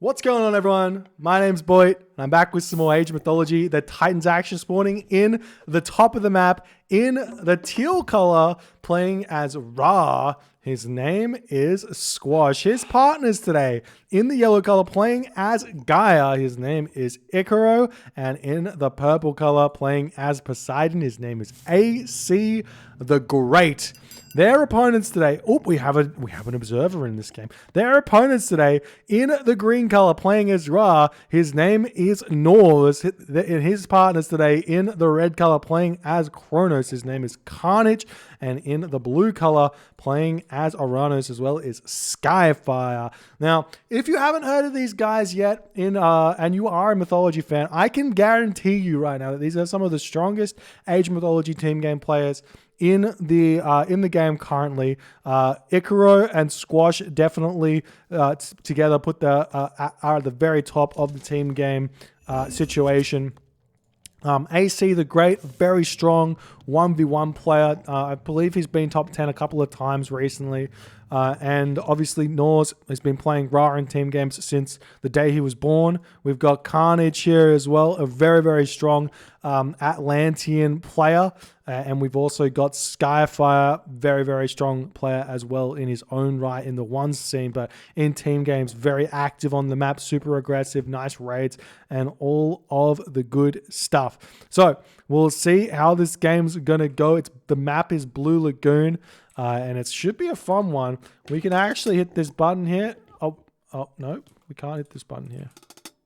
What's going on, everyone? My name's Boyd, and I'm back with some more Age of Mythology. The Titans action spawning in the top of the map in the teal color, playing as Ra. His name is Squash. His partners today in the yellow color playing as Gaia. His name is Icaro. And in the purple color playing as Poseidon. His name is AC the Great. Their opponents today, we have an observer in this game. Their opponents today in the green color playing as Ra, his name is Norse. His partners today in the red color playing as Kronos, his name is Carnage. And in the blue color playing as Oranos as well is Skyfire. Now, if you haven't heard of these guys yet and you are a mythology fan, I can guarantee you right now that these are some of the strongest Age of Mythology team game players in the game currently. Icaro and Squash definitely together are at the very top of the team game situation. AC the Great, very strong 1v1 player. I believe he's been top 10 a couple of times recently. And obviously Norse has been playing Ra in team games since the day he was born. We've got Carnage here as well, a very, very strong Atlantean player. And we've also got Skyfire, very, very strong player as well in his own right in the ones scene, but in team games, very active on the map, super aggressive, nice raids, and all of the good stuff. So we'll see how this game's going to go. The map is Blue Lagoon. And it should be a fun one. We can actually hit this button here. Oh, no, we can't hit this button here.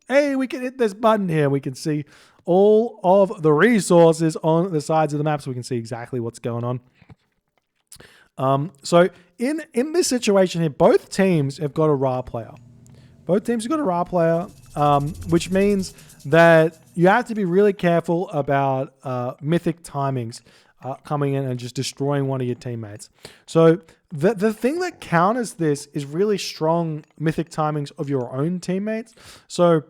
Hey, we can hit this button here. We can see all of the resources on the sides of the map so we can see exactly what's going on. So in this situation here, both teams have got a Ra player. Both teams have got a Ra player, which means that you have to be really careful about mythic timings. Coming in and just destroying one of your teammates. So the thing that counters this is really strong mythic timings of your own teammates. So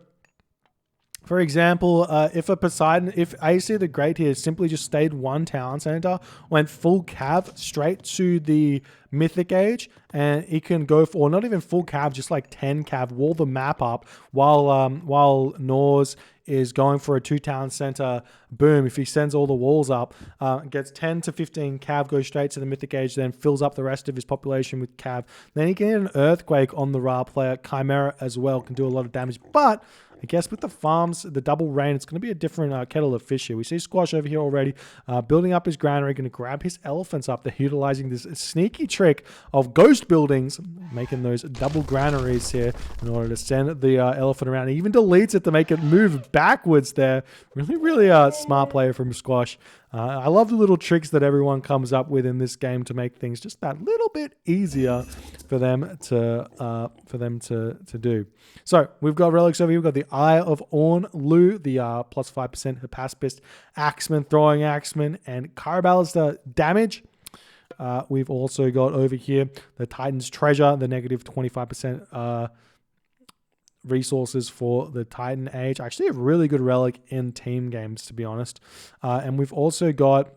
for example, if AC the Great here simply just stayed one town center, went full cav straight to the mythic age, and he can go for, or not even full cav, just like 10 cav, wall the map up while Norse is going for a 2-town center boom. If he sends all the walls up, gets 10 to 15 cav, goes straight to the mythic age, then fills up the rest of his population with cav. Then he can hit an earthquake on the Ra player. Chimera as well can do a lot of damage, but I guess with the farms, the double rain, it's going to be a different kettle of fish here. We see Squash over here already building up his granary, going to grab his elephants up. They're utilizing this sneaky trick of ghost buildings, making those double granaries here in order to send the elephant around. He even deletes it to make it move backwards there. Really, really smart player from Squash. I love the little tricks that everyone comes up with in this game to make things just that little bit easier for them to do. So we've got relics over here. We've got the Eye of Ornlu, the plus 5% Hypaspist Axeman, Throwing Axeman, and Caraballister damage. We've also got over here the Titan's Treasure, the negative 25% resources for the Titan Age. Actually a really good relic in team games, to be honest. And we've also got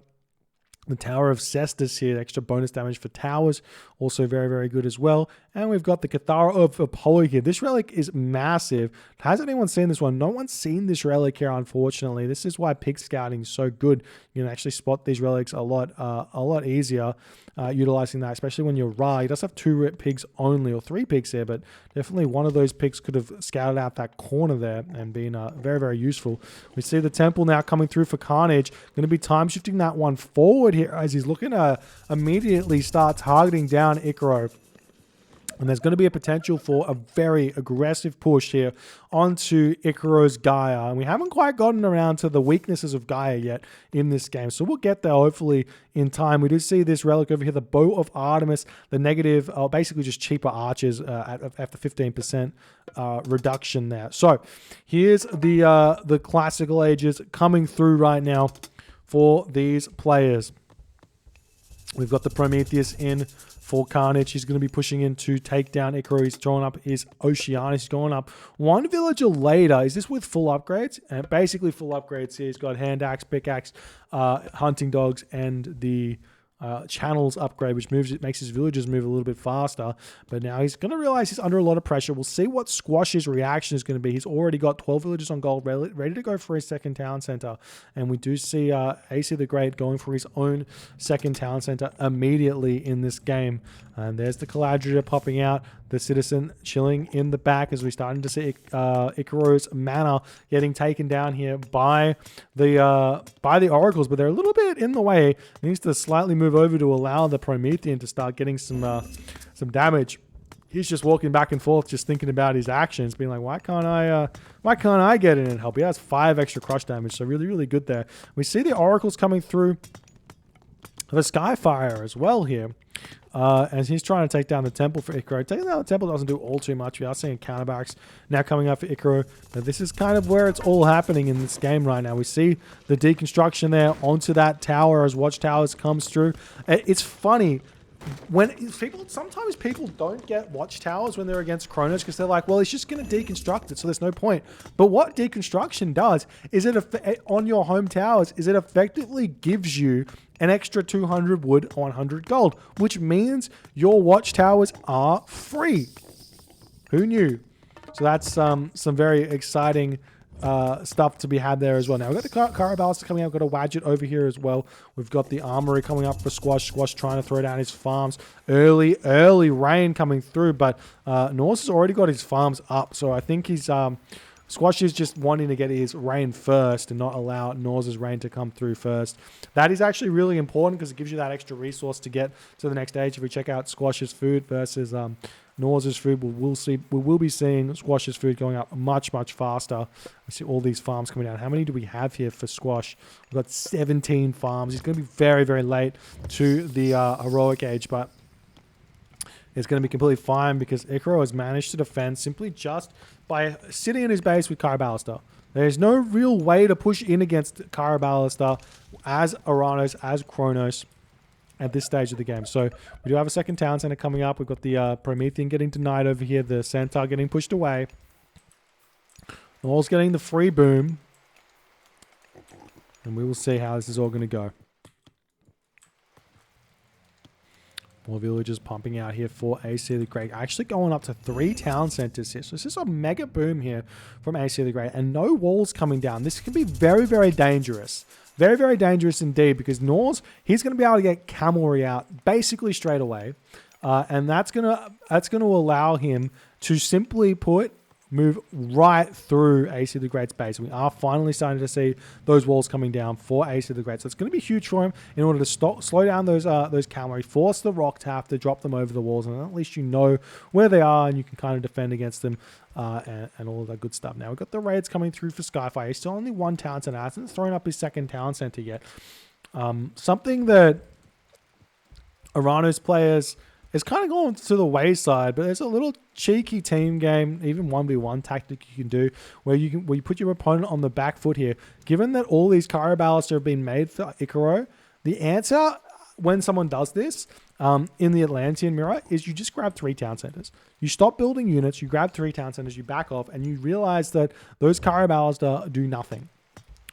the Tower of Cestus here, extra bonus damage for towers, also very, very good as well. And we've got the Cathara of Apollo here. This relic is massive. Has anyone seen this one? No one's seen this relic here, unfortunately. This is why pig scouting is so good. You can actually spot these relics a lot easier utilizing that, especially when you're Ra. He does have 2 pigs only, or 3 pigs here, but definitely one of those pigs could have scouted out that corner there and been very, very useful. We see the temple now coming through for Carnage. Going to be time shifting that one forward here as he's looking to immediately start targeting down Icaro. And there's going to be a potential for a very aggressive push here onto Icaro's Gaia. And we haven't quite gotten around to the weaknesses of Gaia yet in this game. So we'll get there hopefully in time. We do see this relic over here, the Bow of Artemis, the negative, basically just cheaper archers at the 15% reduction there. So here's the classical ages coming through right now for these players. We've got the Prometheus in for Carnage. He's going to be pushing in to take down Icaro. He's drawing up his Oceanus. He's going up one villager later. Is this with full upgrades? And basically full upgrades here. He's got hand axe, pickaxe, hunting dogs, and the channels upgrade, which makes his villagers move a little bit faster. But now he's going to realize he's under a lot of pressure. We'll see what Squash's reaction is going to be. He's already got 12 villagers on gold, ready to go for his second town center. And we do see AC the Great going for his own second town center immediately in this game. And there's the Caladria popping out, the Citizen chilling in the back as we're starting to see Ikaru's mana getting taken down here by the Oracles, but they're a little bit in the way. He needs to slightly move over to allow the Promethean to start getting some damage. He's just walking back and forth, just thinking about his actions, being like, why can't I get in and help? He has 5 extra crush damage, so really, really good there. We see the Oracles coming through the Skyfire as well here. As he's trying to take down the temple for Ikaru. Taking down the temple doesn't do all too much. We are seeing counterbarracks now coming up for Ikaru. But this is kind of where it's all happening in this game right now. We see the deconstruction there onto that tower as Watchtowers comes through. It's funny. Sometimes people don't get Watchtowers when they're against Kronos because they're like, well, it's just going to deconstruct it, so there's no point. But what deconstruction does is on your home towers is it effectively gives you an extra 200 wood, 100 gold, which means your Watchtowers are free. Who knew? So that's some very exciting stuff to be had there as well. Now, we've got the Caraballas coming out. We've got a Wadget over here as well. We've got the Armory coming up for Squash. Squash trying to throw down his farms. Early rain coming through, but Norse has already got his farms up. So I think he's... Squash is just wanting to get his rain first and not allow Norse's rain to come through first. That is actually really important because it gives you that extra resource to get to the next stage. If we check out Squash's food versus Norse's food, we will be seeing Squash's food going up much, much faster. I see all these farms coming down. How many do we have here for Squash? We've got 17 farms. He's going to be very, very late to the heroic age, but it's going to be completely fine because Ikaru has managed to defend simply just by sitting in his base with Caraballister. There's no real way to push in against Caraballister as Aranos, as Kronos at this stage of the game. So we do have a second town center coming up. We've got the Promethean getting denied over here. The Centaur getting pushed away. All's getting the free boom. And we will see how this is all going to go. More villagers pumping out here for AC the Great. Actually going up to 3 town centers here. So this is a mega boom here from AC the Great. And no walls coming down. This can be very, very dangerous. Very, very dangerous indeed. Because Norse, he's going to be able to get cavalry out basically straight away. And that's going to allow him to simply move right through AC the Great's base. We are finally starting to see those walls coming down for AC the Great. So it's going to be huge for him in order to slow down those cavalry, force the Rock to have to drop them over the walls, and at least you know where they are and you can kind of defend against them and all of that good stuff. Now we've got the raids coming through for Skyfire. He's still only 1 town center. Hasn't thrown up his second town center yet. Something that Aranos players is kind of going to the wayside, but there's a little cheeky team game, even 1v1 tactic you can do where you put your opponent on the back foot here. Given that all these Caraballas have been made for Ikaru, the answer when someone does this in the Atlantean mirror is you just grab 3 town centers. You stop building units, you grab 3 town centers, you back off, and you realize that those Caraballas do nothing.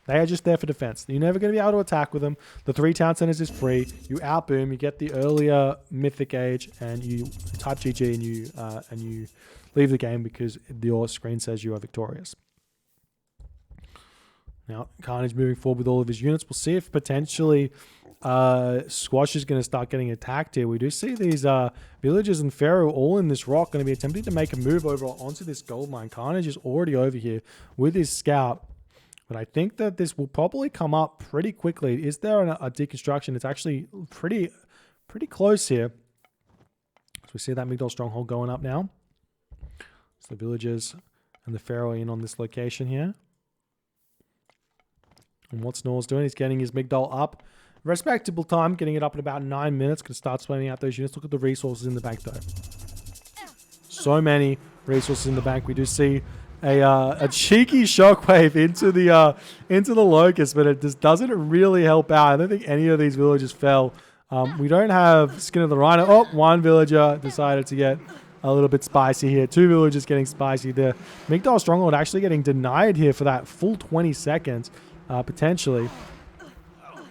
They are just there for defense. You're never going to be able to attack with them. The 3 town centers is free. You outboom. You get the earlier mythic age, and you type GG, and you leave the game because your screen says you are victorious. Now Carnage moving forward with all of his units. We'll see if potentially Squash is going to start getting attacked here. We do see these villagers and Pharaoh all in this rock going to be attempting to make a move over onto this gold mine. Carnage is already over here with his scout. But I think that this will probably come up pretty quickly. Is there a deconstruction? It's actually pretty close here. So we see that Migdol stronghold going up now. So the villagers and the Pharaoh in on this location here. And what Snor's doing, he's getting his Migdol up. Respectable time, getting it up in about 9 minutes. Going to start splitting out those units. Look at the resources in the bank though. So many resources in the bank. We do see a cheeky shockwave into the locust, but it just doesn't really help out. I don't think any of these villagers fell. We don't have Skin of the Rhino. Oh, 1 villager decided to get a little bit spicy here. 2 villagers getting spicy. The Migdol Stronghold actually getting denied here for that full 20 seconds, potentially.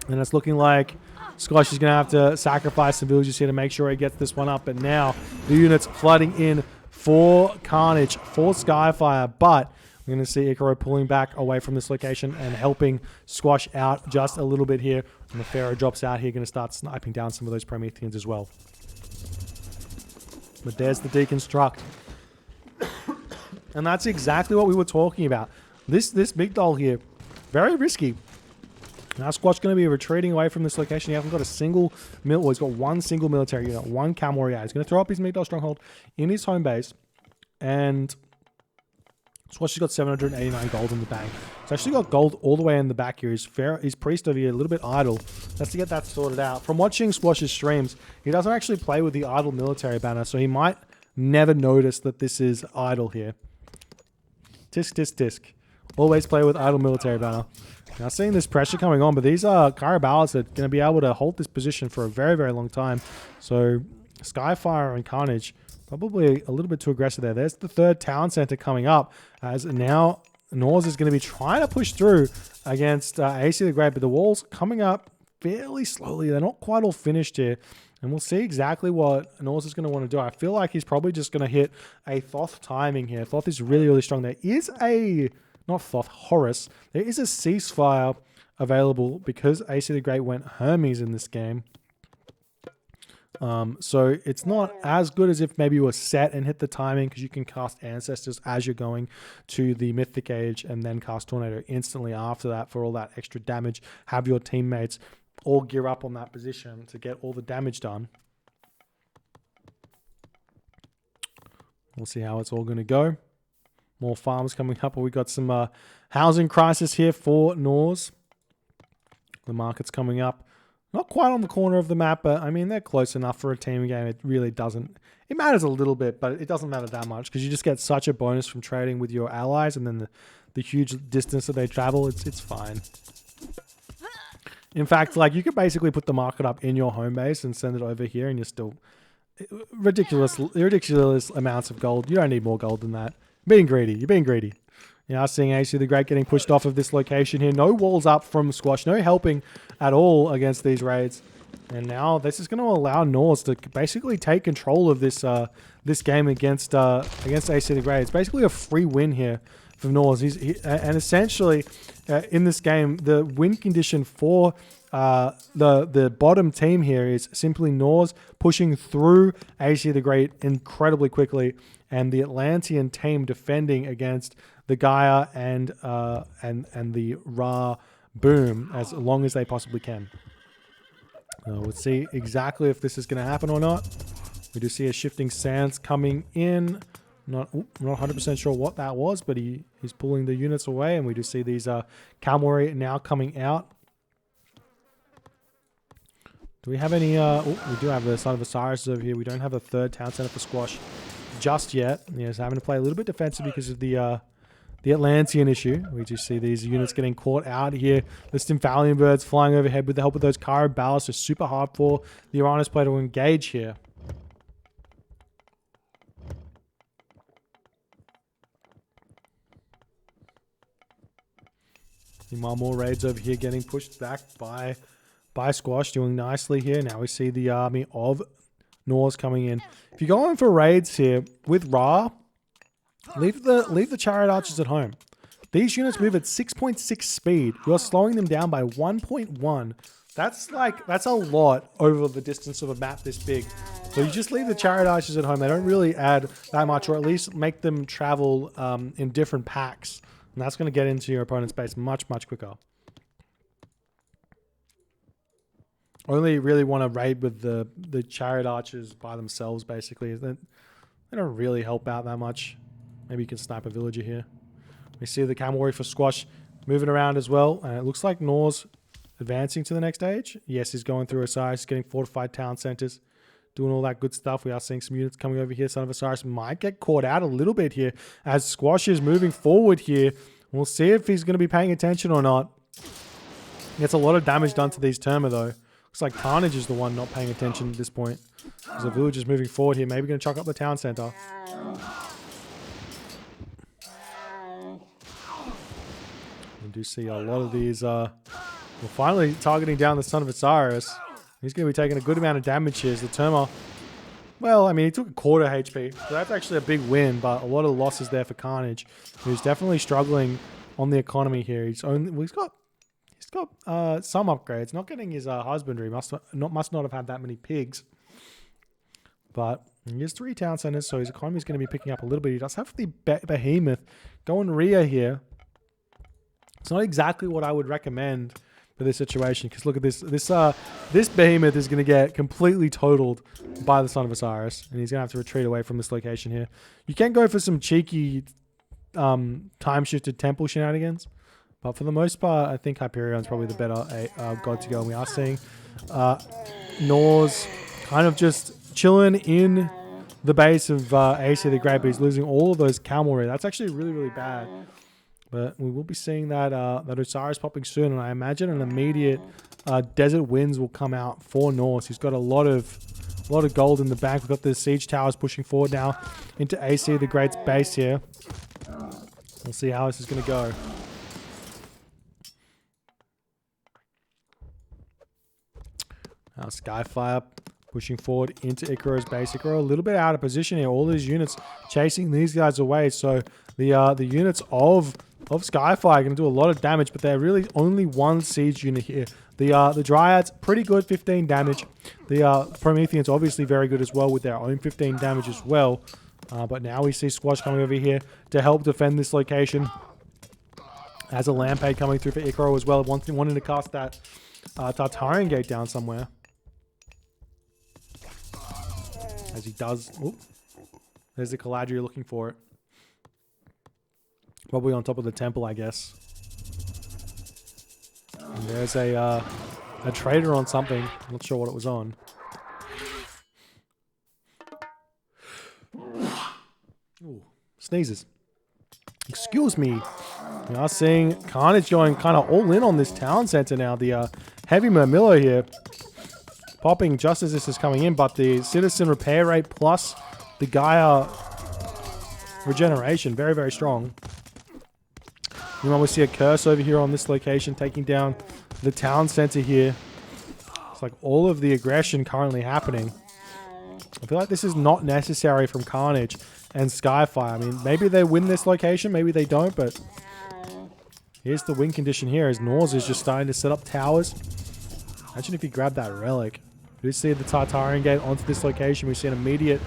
And it's looking like Squash is going to have to sacrifice some villagers here to make sure he gets this one up. But now the units flooding in for Carnage, for Skyfire. But we're going to see Icaro pulling back away from this location and helping Squash out just a little bit here. And the Pharaoh drops out here, going to start sniping down some of those Prometheans as well. But there's the deconstruct. And that's exactly what we were talking about. This big doll here, very risky. Now Squash going to be retreating away from this location. He hasn't got a single he's got one single military unit, one cavalry. He's going to throw up his Migdal stronghold in his home base. And Squash has got 789 gold in the bank. He's actually got gold all the way in the back here. His priest over here, a little bit idle. Let's get that sorted out. From watching Squash's streams, he doesn't actually play with the idle military banner, so he might never notice that this is idle here. Tisk, tisk, tisk. Always play with idle military banner. Now seeing this pressure coming on, but these are Carabalas that are going to be able to hold this position for a very, very long time. So Skyfire and Carnage, probably a little bit too aggressive there. There's the third town center coming up, as now Norse is going to be trying to push through against AC the Great, but the walls coming up fairly slowly. They're not quite all finished here. And we'll see exactly what Norse is going to want to do. I feel like he's probably just going to hit a Thoth timing here. Thoth is really, really strong. There is a... not Thoth, Horus. There is a ceasefire available because AC the Great went Hermes in this game. So it's not as good as if maybe you were set and hit the timing, because you can cast Ancestors as you're going to the Mythic Age and then cast Tornado instantly after that for all that extra damage. Have your teammates all gear up on that position to get all the damage done. We'll see how it's all going to go. More farms coming up. We got some housing crisis here for Norse. The market's coming up. Not quite on the corner of the map, but I mean, they're close enough for a team game. It really doesn't. It matters a little bit, but it doesn't matter that much because you just get such a bonus from trading with your allies, and then the huge distance that they travel, it's fine. In fact, like, you could basically put the market up in your home base and send it over here, and you're still ridiculous amounts of gold. You don't need more gold than that. You're being greedy. You know, seeing AC the Great getting pushed off of this location here. No walls up from Squash. No helping at all against these raids. And now this is going to allow Norse to basically take control of this this game against AC the Great. It's basically a free win here for Norse. And essentially, in this game, the win condition for the bottom team here is simply Norse pushing through AC the Great incredibly quickly, and the Atlantean team defending against the Gaia and the Ra Boom as long as they possibly can. We'll see exactly if this is going to happen or not. We do see a shifting sands coming in. Not 100% sure what that was, but he's pulling the units away, and we do see these cavalry now coming out. Do we have any... we do have the Son of Osiris over here. We don't have a third town center for Squash just yet. He's having to play a little bit defensive because of the Atlantean issue. We just see these units getting caught out here. The Stymphalian birds flying overhead with the help of those Cairo ballasts. It's super hard for the Uranus player to engage here. Meanwhile, more raids over here getting pushed back by Squash, doing nicely here. Now we see the army of Norse coming in. If you go in for raids here with Ra, leave the chariot archers at home. These units move at 6.6 speed. You're slowing them down by 1.1. That's a lot over the distance of a map this big. So you just leave the chariot archers at home. They don't really add that much, or at least make them travel in different packs. And that's going to get into your opponent's base much, much quicker. Only really want to raid with the chariot archers by themselves, basically. They don't really help out that much. Maybe you can snipe a villager here. We see the cavalry for Squash moving around as well. And it looks like Norse advancing to the next stage. Yes, he's going through Osiris, getting fortified town centers, doing all that good stuff. We are seeing some units coming over here. Son of Osiris might get caught out a little bit here as Squash is moving forward here. We'll see if he's going to be paying attention or not. Gets a lot of damage done to these Terma, though. Looks like Carnage is the one not paying attention at this point. There's a village is moving forward here. Maybe going to chuck up the town center. We do see a lot of these. We're finally targeting down the Son of Osiris. He's going to be taking a good amount of damage here as the Terma. Well, I mean, he took a quarter HP, so that's actually a big win, but a lot of losses there for Carnage, who's definitely struggling on the economy here. He's got some upgrades. Not getting his husbandry. Must not have had that many pigs. But he has 3 town centers, so his economy is going to be picking up a little bit. He does have the behemoth going Rhea here. It's not exactly what I would recommend for this situation, because look at this. This behemoth is going to get completely totaled by the Son of Osiris, and he's going to have to retreat away from this location here. You can go for some cheeky time-shifted temple shenanigans, but for the most part, I think Hyperion's probably the better god to go. And we are seeing Norse kind of just chilling in the base of AC the Great, but he's losing all of those cavalry. That's actually really, really bad. But we will be seeing that that Osiris popping soon, and I imagine an immediate Desert Winds will come out for Norse. He's got a lot of gold in the bank. We've got the siege towers pushing forward now into AC the Great's base here. We'll see how this is going to go. Now Skyfire pushing forward into Ikaru's base. Ikaru a little bit out of position here. All these units chasing these guys away. So the units of Skyfire are going to do a lot of damage, but they're really only one siege unit here. The Dryads, pretty good, 15 damage. The Prometheans, obviously very good as well with their own 15 damage as well. But now we see Squash coming over here to help defend this location. Has a Lampade coming through for Ikaru as well, wanting to cast that Tartarian Gate down somewhere. As he does. Oop. There's the Caladria looking for it. Probably on top of the temple, I guess. And there's a trader on something. I'm not sure what it was on. Ooh, sneezes. Excuse me. We are seeing Carnage going kind of all in on this town center now. The heavy Murmillo here popping just as this is coming in, but the citizen repair rate plus the Gaia regeneration, very, very strong. You might see a curse over here on this location, taking down the town center here. It's like all of the aggression currently happening. I feel like this is not necessary from Carnage and Skyfire. I mean, maybe they win this location, maybe they don't, but here's the win condition here as Norse is just starting to set up towers. Imagine if he grabbed that relic. We see the Tartarian Gate onto this location. We see an immediate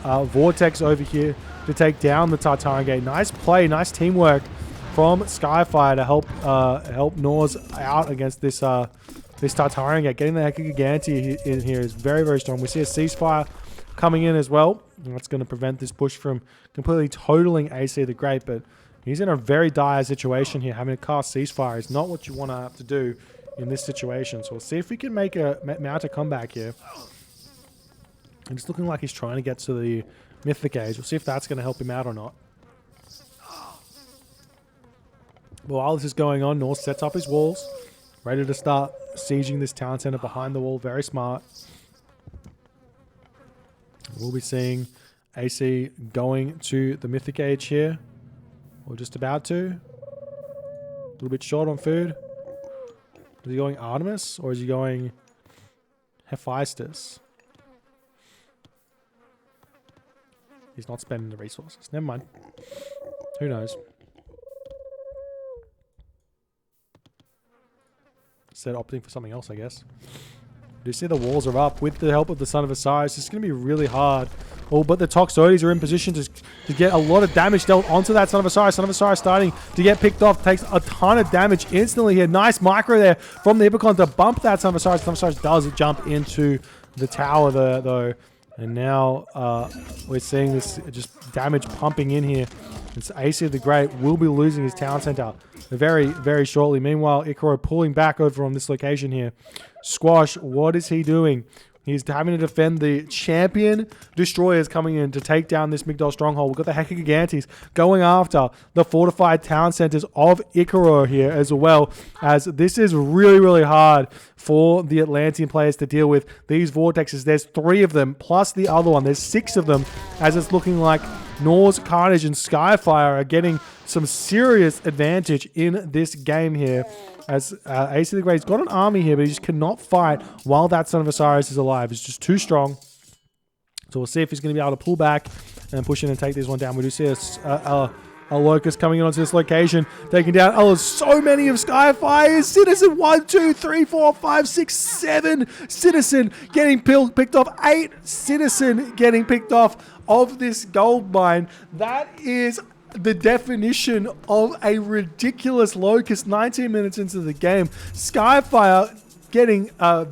vortex over here to take down the Tartarian Gate. Nice play, nice teamwork from Skyfire to help Norse out against this this Tartarian Gate. Getting the Hecagiganti in here is very, very strong. We see a ceasefire coming in as well. And that's going to prevent this push from completely totaling AC the Great, but he's in a very dire situation here. Having to cast ceasefire is not what you want to have to do in this situation. So we'll see if we can mount a comeback here. And it's looking like he's trying to get to the Mythic Age. We'll see if that's going to help him out or not. But while this is going on, Norse sets up his walls, ready to start sieging this town center behind the wall. Very smart. We'll be seeing AC going to the Mythic Age here. Or just about to. A little bit short on food. Is he going Artemis or is he going Hephaestus? He's not spending the resources. Never mind. Who knows? Instead opting for something else, I guess. You see the walls are up with the help of the Son of Osiris. It's going to be really hard. Oh, but the Toxotes are in position to get a lot of damage dealt onto that Son of Osiris. Son of Osiris starting to get picked off. Takes a ton of damage instantly here. Nice micro there from the Hippocon to bump that Son of Osiris. Son of Osiris does jump into the tower there, though. And now we're seeing this just damage pumping in here. It's AC the Great will be losing his town center very, very shortly. Meanwhile, Ikaru pulling back over on this location here. Squash, what is he doing? He's having to defend the champion destroyers coming in to take down this Migdol stronghold. We've got the Hecagigantes going after the fortified town centers of Ikaru here as well, as this is really, really hard for the Atlantean players to deal with. These vortexes, there's 3 of them, plus the other one. There's 6 of them, as it's looking like Norse, Carnage, and Skyfire are getting some serious advantage in this game here. As AC the Great's got an army here, but he just cannot fight while that Son of Osiris is alive. It's just too strong. So we'll see if he's going to be able to pull back and push in and take this one down. We do see a Locust coming in onto this location, taking down, there's so many of Skyfire's. Citizen 1, 2, 3, 4, 5, 6, 7. Citizen getting picked off. 8 Citizen getting picked off of this gold mine. That is the definition of a ridiculous Locust 19 minutes into the game. Skyfire getting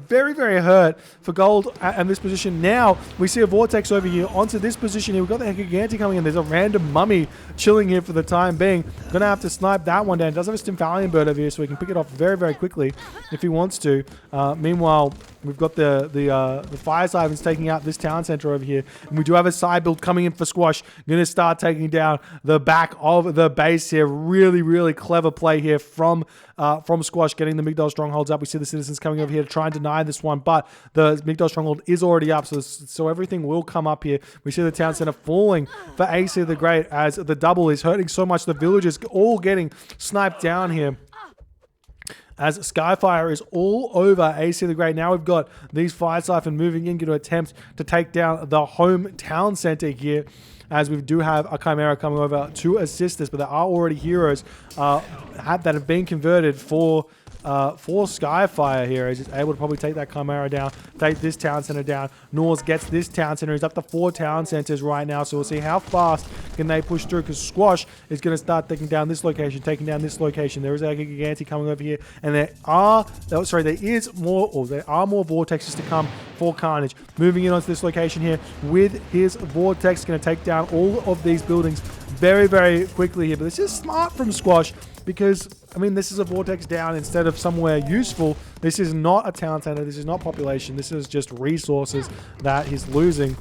very, very hurt for gold in this position. Now we see a Vortex over here onto this position here. We've got the Giganti coming in. There's a random mummy chilling here for the time being. Gonna have to snipe that one down. Does have a Stymphalian bird over here, so we can pick it off very, very quickly if he wants to. Meanwhile, we've got the Fire Sirens taking out this town center over here. And we do have a side build coming in for Squash. Gonna start taking down the back of the base here. Really, really clever play here from Squash, getting the Migdal strongholds up. We see the citizens coming over here to try and deny this one, but the Migdal stronghold is already up, so everything will come up here. We see the town center falling for AC the Great as the double is hurting so much. The villagers all getting sniped down here, as Skyfire is all over AC the Great. Now we've got these Fire Siphon moving in, going to attempt to take down the home town center here, as we do have a Chimera coming over to assist us, but there are already heroes that have been converted for Skyfire here. He's just able to probably take that Chimera down, take this town center down. Norse gets this town center. He's up to 4 town centers right now, so we'll see how fast can they push through, because Squash is going to start taking down this location, taking down this location. There is a Giganti coming over here, and there are more vortexes to come for Carnage. Moving in onto this location here with his vortex, going to take down all of these buildings very, very quickly here. But this is smart from Squash, because, I mean, this is a vortex down instead of somewhere useful. This is not a town center. This is not population. This is just resources that he's losing.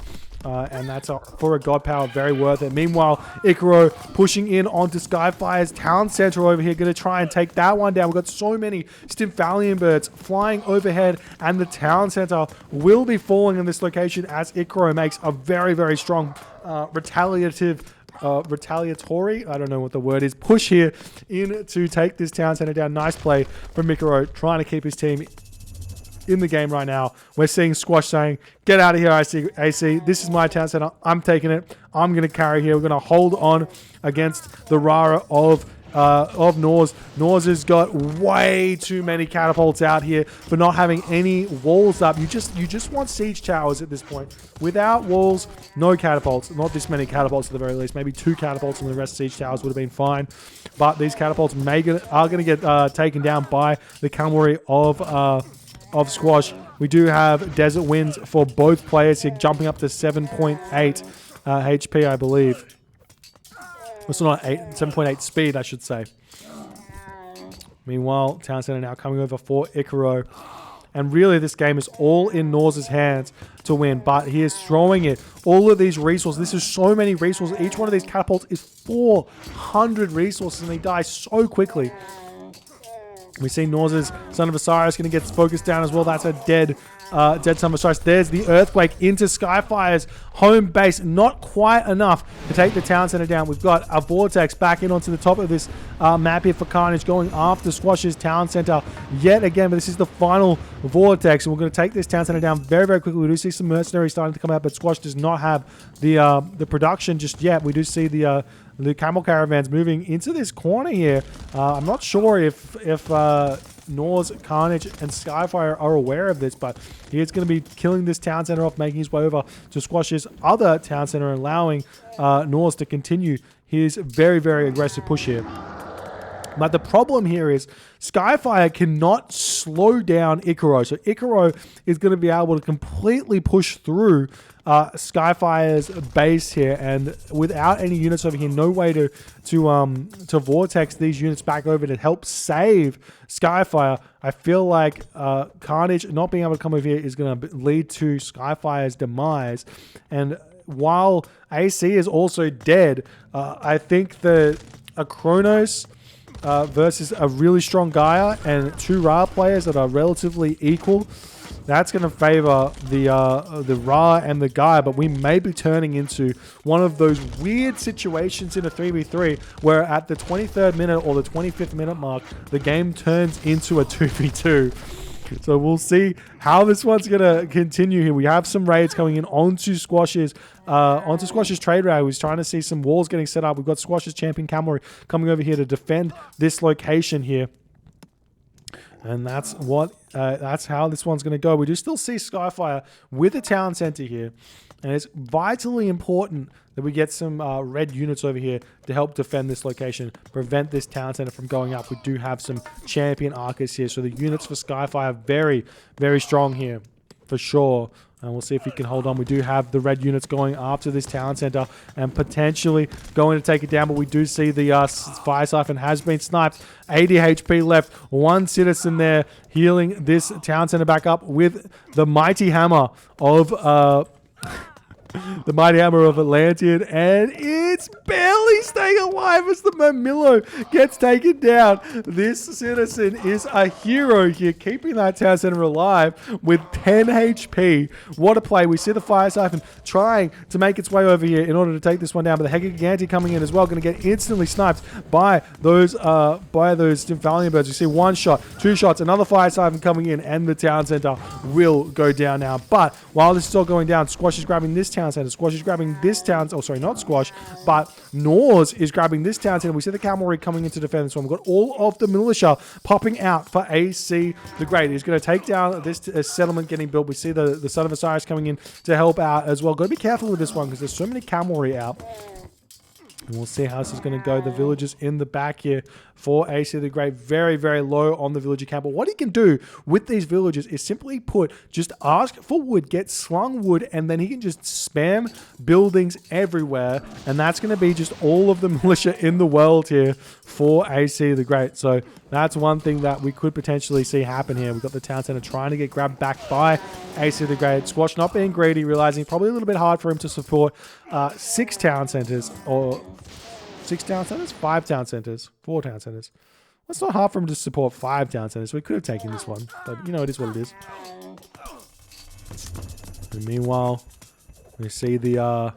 And that's for a god power, very worth it. Meanwhile, Icaro pushing in onto Skyfire's town center over here, going to try and take that one down. We've got so many Stymphalian birds flying overhead, and the town center will be falling in this location as Icaro makes a very, very strong retaliatory, I don't know what the word is, push here in to take this town center down. Nice play from Icaro, trying to keep his team in the game right now. We're seeing Squash saying, get out of here, AC. This is my town center. I'm taking it. I'm going to carry here. We're going to hold on against the Rara of Norse. Norse has got way too many catapults out here for not having any walls up. You just want siege towers at this point. Without walls, no catapults. Not this many catapults at the very least. Maybe 2 catapults and the rest of siege towers would have been fine. But these catapults are going to get taken down by the cavalry of Squash. We do have Desert Winds for both players here, jumping up to 7.8 HP, I believe. It's not 7.8 speed, I should say. Meanwhile, Town Center now coming over for Icaro. And really, this game is all in Norse's hands to win, but he is throwing it. All of these resources, this is so many resources. Each one of these catapults is 400 resources, and they die so quickly. We see Norse's Son of Osiris going to get focused down as well. That's a dead Son of Osiris. There's the Earthquake into Skyfire's home base. Not quite enough to take the town center down. We've got a Vortex back in onto the top of this map here for Carnage, going after Squash's town center yet again. But this is the final Vortex, and we're going to take this town center down very, very quickly. We do see some mercenaries starting to come out, but Squash does not have the production just yet. We do see the camel caravans moving into this corner here. I'm not sure if Norse, Carnage, and Skyfire are aware of this, but he is going to be killing this town center off, making his way over to Squash's other town center, allowing Norse to continue his very, very aggressive push here. But the problem here is Skyfire cannot slow down Icaro. So Icaro is going to be able to completely push through Skyfire's base here, and without any units over here, no way to vortex these units back over to help save Skyfire. I feel like Carnage not being able to come over here is going to lead to Skyfire's demise. And while AC is also dead, I think that a Kronos versus a really strong Gaia and 2 Ra players that are relatively equal, that's going to favor the Ra and the Gaia, but we may be turning into one of those weird situations in a 3v3 where at the 23rd minute or the 25th minute mark, the game turns into a 2v2. So we'll see how this one's going to continue here. We have some raids coming in onto Squash's trade route. He's trying to see some walls getting set up. We've got Squash's champion Cavalry coming over here to defend this location here. And that's how this one's going to go. We do still see Skyfire with a town center here. And it's vitally important that we get some red units over here to help defend this location, prevent this town center from going up. We do have some champion archers here. So the units for Skyfire are very, very strong here for sure. And we'll see if we can hold on. We do have the red units going after this town center and potentially going to take it down. But we do see the fire siphon has been sniped. 80 HP left. 1 citizen there healing this town center back up with the mighty hammer of the mighty hammer of Atlantean, and it's barely staying alive as the Mamillo gets taken down. This citizen is a hero here, keeping that town center alive with 10 HP. What a play. We see the fire siphon trying to make its way over here in order to take this one down, but the Hecaganti coming in as well, going to get instantly sniped by those Valiant birds. You see 1 shot, 2 shots, another fire siphon coming in, and the town center will go down now. But while this is all going down, Squash is grabbing this town center. Squash is grabbing this town. Oh, sorry, not Squash, but Nors is grabbing this town center. We see the cavalry coming in to defend this one. We've got all of the militia popping out for AC the Great. He's going to take down this settlement getting built. We see the Son of Osiris coming in to help out as well. Got to be careful with this one because there's so many cavalry out. And we'll see how this is going to go. The villagers in the back here for AC the Great. Very, very low on the villager count. But what he can do with these villagers is simply just ask for wood, get slung wood, and then he can just spam buildings everywhere. And that's going to be just all of the militia in the world here for AC the Great. So that's one thing that we could potentially see happen here. We've got the town center trying to get grabbed back by AC the Great. Squash not being greedy, realizing probably a little bit hard for him to support 6 town centers, or 6 town centers? 5 town centers. 4 town centers. It's not hard for him to support 5 town centers. We could have taken this one, but you know, it is what it is. And meanwhile, we see the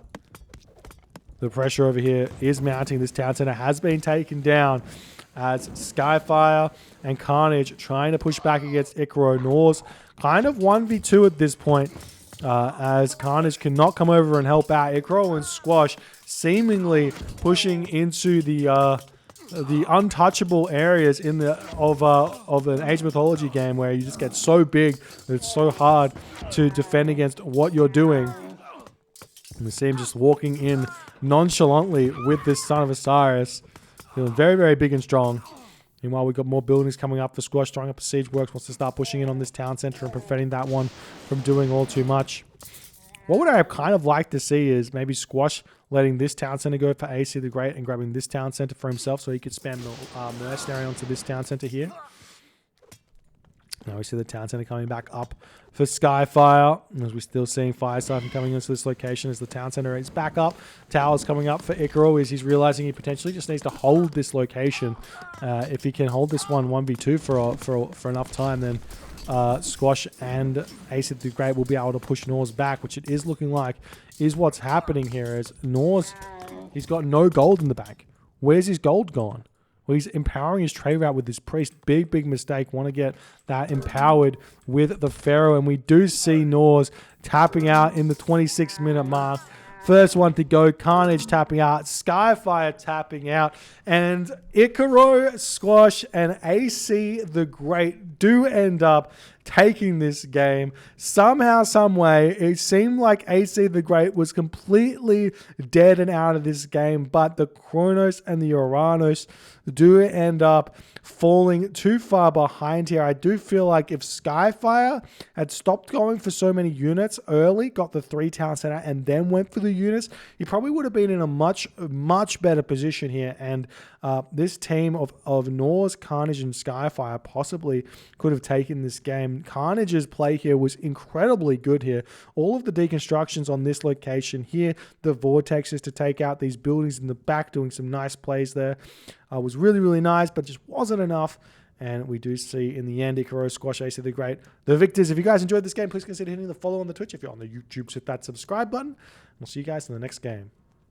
pressure over here is mounting. This town center has been taken down as Skyfire and Carnage trying to push back against Icaro. Nors kind of 1v2 at this point, as Carnage cannot come over and help out. Icaro and Squash seemingly pushing into the untouchable areas of an Age Mythology game where you just get so big that it's so hard to defend against what you're doing. And we see him just walking in nonchalantly with this Son of Osiris. Feeling very, very big and strong. Meanwhile, we've got more buildings coming up for Squash. Throwing up a siege works. Wants to start pushing in on this town center and preventing that one from doing all too much. What would I kind of like to see is maybe Squash letting this town center go for AC the Great and grabbing this town center for himself so he could spam the mercenary onto this town center here. Now we see the town center coming back up for Skyfire, as we're still seeing Fire Siphon coming into this location as the town center is back up. Towers coming up for Icaro as he's realizing he potentially just needs to hold this location. If he can hold this one 1v2 for enough time, then Squash and Ace the Great will be able to push Nors back, which it is looking like is what's happening here. As Nors, he's got no gold in the bank. Where's his gold gone? Well, he's empowering his trade route with this priest. Big, big mistake. Want to get that empowered with the Pharaoh. And we do see Nors tapping out in the 26-minute mark. First one to go. Carnage tapping out. Skyfire tapping out. And Icaro, Squash, and AC the Great do end up taking this game. Somehow, some way, it seemed like AC the Great was completely dead and out of this game, but the Kronos and the Uranus do end up falling too far behind here. I do feel like if Skyfire had stopped going for so many units early, got the 3 town center, and then went for the units, he probably would have been in a much, much better position here. And this team of Nors, Carnage, and Skyfire possibly could have taken this game. game. Carnage's play here was incredibly good here. All of the deconstructions on this location here, the vortexes to take out these buildings in the back, doing some nice plays there, was really, really nice, but just wasn't enough. And we do see in the end, Icaro, Squash, AC the Great, the victors. If you guys enjoyed this game, please consider hitting the follow on the Twitch. If you're on the YouTube, hit that subscribe button. We'll see you guys in the next game.